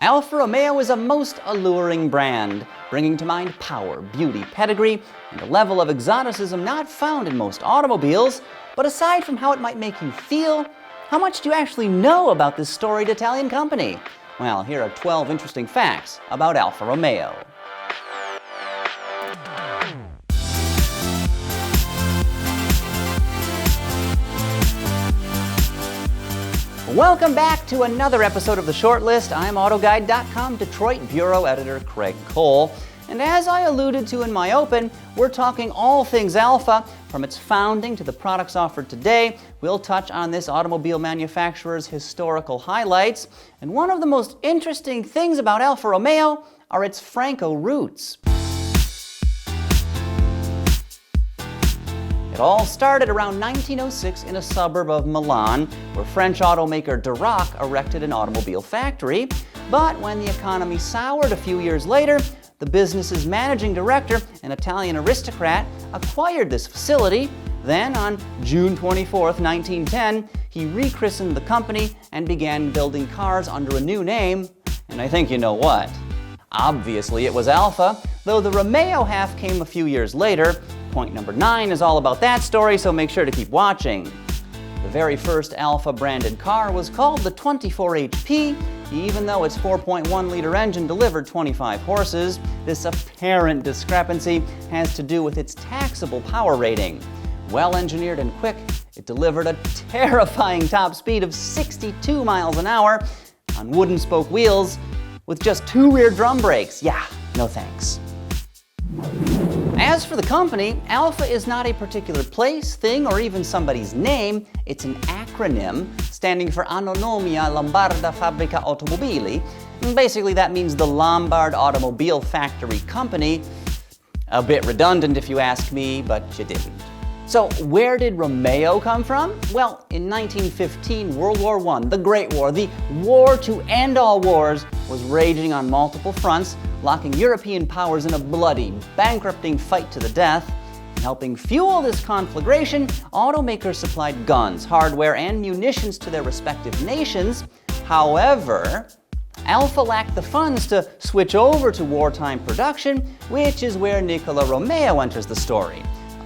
Alfa Romeo is a most alluring brand, bringing to mind power, beauty, pedigree, and a level of exoticism not found in most automobiles. But aside from how it might make you feel, how much do you actually know about this storied Italian company? Well, here are 12 interesting facts about Alfa Romeo. Welcome back to another episode of The Shortlist. I'm AutoGuide.com Detroit Bureau Editor Craig Cole. And as I alluded to in my open, we're talking all things Alfa, from its founding to the products offered today. We'll touch on this automobile manufacturer's historical highlights. And one of the most interesting things about Alfa Romeo are its Franco roots. It all started around 1906 in a suburb of Milan, where French automaker Darracq erected an automobile factory. But when the economy soured a few years later, the business's managing director, an Italian aristocrat, acquired this facility. Then, on June 24, 1910, he rechristened the company and began building cars under a new name. And I think you know what. Obviously, it was Alfa, though the Romeo half came a few years later. Point number 9 is all about that story, so make sure to keep watching. The very first Alfa branded car was called the 24 HP, even though its 4.1-liter engine delivered 25 horses. This apparent discrepancy has to do with its taxable power rating. Well engineered and quick, it delivered a terrifying top speed of 62 miles an hour on wooden spoke wheels with just 2 rear drum brakes. Yeah, no thanks. As for the company, Alfa is not a particular place, thing, or even somebody's name. It's an acronym standing for Annonomia Lombarda Fabbrica Automobili. Basically, that means the Lombard Automobile Factory Company. A bit redundant if you ask me, but you didn't. So where did Romeo come from? Well, in 1915, World War I, the Great War, the war to end all wars, was raging on multiple fronts, locking European powers in a bloody, bankrupting fight to the death. And helping fuel this conflagration, automakers supplied guns, hardware, and munitions to their respective nations. However, Alfa lacked the funds to switch over to wartime production, which is where Nicola Romeo enters the story.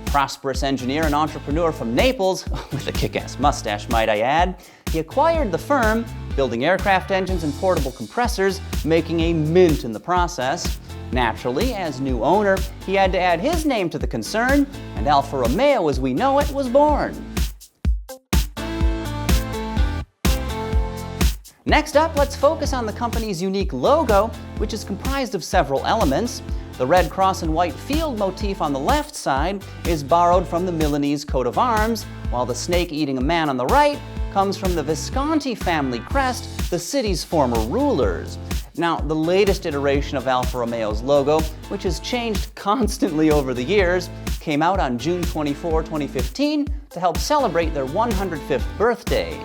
Prosperous engineer and entrepreneur from Naples, with a kick-ass mustache might I add, he acquired the firm, building aircraft engines and portable compressors, making a mint in the process. Naturally, as new owner, he had to add his name to the concern, and Alfa Romeo as we know it was born. Next up, let's focus on the company's unique logo, which is comprised of several elements. The red cross and white field motif on the left side is borrowed from the Milanese coat of arms, while the snake eating a man on the right comes from the Visconti family crest, the city's former rulers. Now, the latest iteration of Alfa Romeo's logo, which has changed constantly over the years, came out on June 24, 2015 to help celebrate their 105th birthday.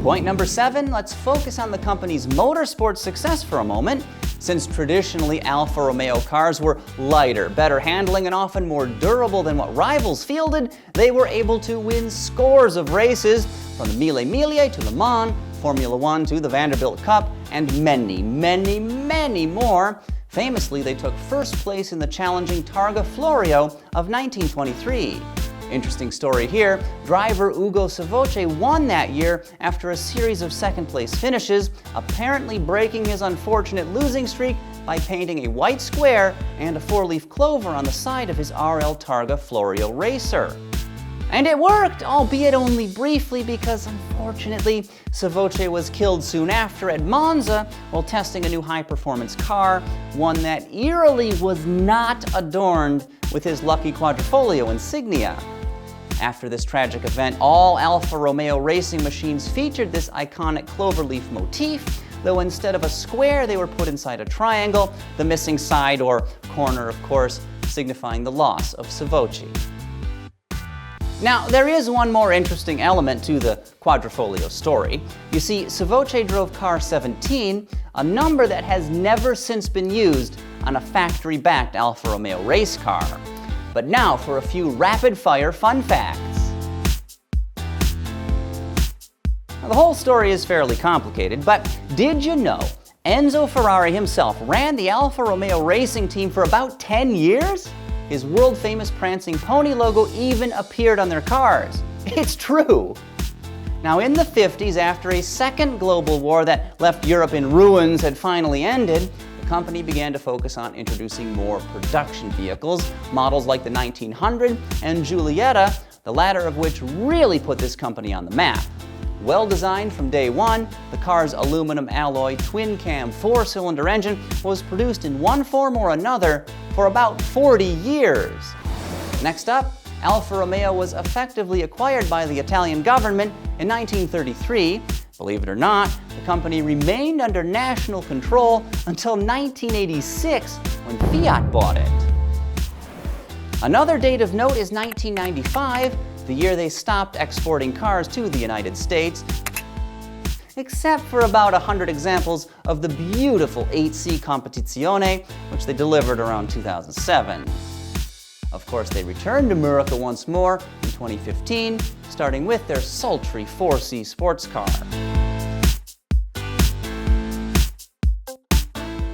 Point number 7, let's focus on the company's motorsport success for a moment. Since traditionally Alfa Romeo cars were lighter, better handling, and often more durable than what rivals fielded, they were able to win scores of races, from the Mille Miglia to Le Mans, Formula One to the Vanderbilt Cup, and many, many, many more. Famously, they took first place in the challenging Targa Florio of 1923. Interesting story here, driver Ugo Savoce won that year after a series of second-place finishes, apparently breaking his unfortunate losing streak by painting a white square and a 4-leaf clover on the side of his RL Targa Florio racer. And it worked, albeit only briefly, because unfortunately, Savoce was killed soon after at Monza while testing a new high-performance car, one that eerily was not adorned with his lucky quadrifoglio insignia. After this tragic event, all Alfa Romeo racing machines featured this iconic cloverleaf motif, though instead of a square, they were put inside a triangle, the missing side or corner, of course, signifying the loss of Savoce. Now, there is one more interesting element to the quadrifoglio story. You see, Savoce drove car 17, a number that has never since been used on a factory-backed Alfa Romeo race car. But now for a few rapid-fire fun facts. the whole story is fairly complicated, but did you know Enzo Ferrari himself ran the Alfa Romeo racing team for about 10 years? His world-famous prancing pony logo even appeared on their cars. It's true! Now, in the 50s, after a second global war that left Europe in ruins had finally ended, the company began to focus on introducing more production vehicles, models like the 1900 and Giulietta, the latter of which really put this company on the map. Well designed from day one, the car's aluminum alloy twin-cam four-cylinder engine was produced in one form or another for about 40 years. Next up, Alfa Romeo was effectively acquired by the Italian government in 1933. Believe it or not, the company remained under national control until 1986 when Fiat bought it. Another date of note is 1995, the year they stopped exporting cars to the United States, except for about 100 examples of the beautiful 8C Competizione, which they delivered around 2007. Of course, they returned to America once more in 2015, starting with their sultry 4C sports car.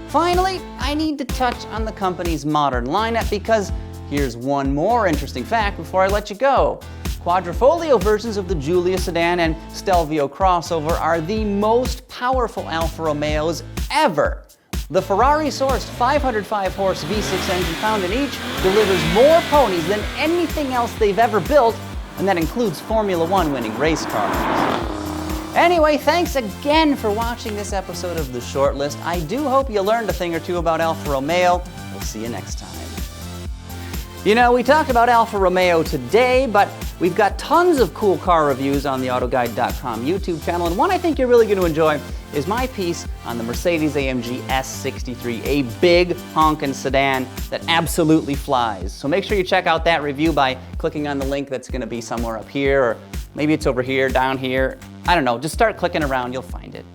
Finally, I need to touch on the company's modern lineup because here's one more interesting fact before I let you go. Quadrifoglio versions of the Giulia sedan and Stelvio crossover are the most powerful Alfa Romeos ever. The Ferrari-sourced 505-horse V6 engine found in each delivers more ponies than anything else they've ever built, and that includes Formula One winning race cars. Anyway, thanks again for watching this episode of The Shortlist. I do hope you learned a thing or two about Alfa Romeo. We'll see you next time. You know, we talked about Alfa Romeo today, but we've got tons of cool car reviews on the AutoGuide.com YouTube channel, and one I think you're really going to enjoy is my piece on the Mercedes-AMG S63, a big honkin' sedan that absolutely flies. So make sure you check out that review by clicking on the link that's going to be somewhere up here, or maybe it's over here, down here. I don't know, just start clicking around, you'll find it.